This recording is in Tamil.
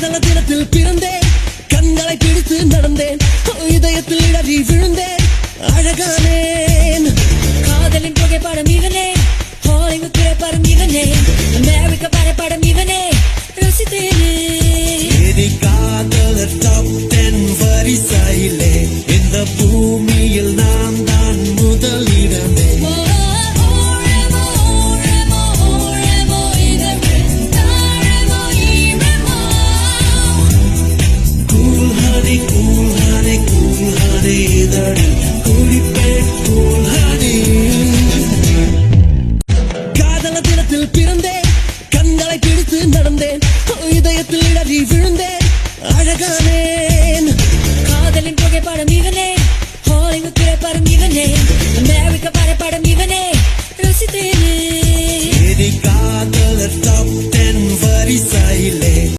காதல தினத்தில் பிறந்தேன், கண்களை பிடித்து நடந்தேன், இதயத்தில் இடறி விழுந்தேன், அழகானேன். காதலின் புகைப்படம் இவனே, ஹாலிவுட் திரைப்படம் இவனே, அமெரிக்க படப்படம் இவனே, ரசித்தேனே. காதலர் டாப் 10 வரிசையிலே இந்த பூமியில் நான் தான் முதலிடமே. காதல தினத்தில் பிறந்தேன், கண்களை பிடித்து நடந்தேன், இதயத்தில் இடறி விழுந்தேன், அழகானே.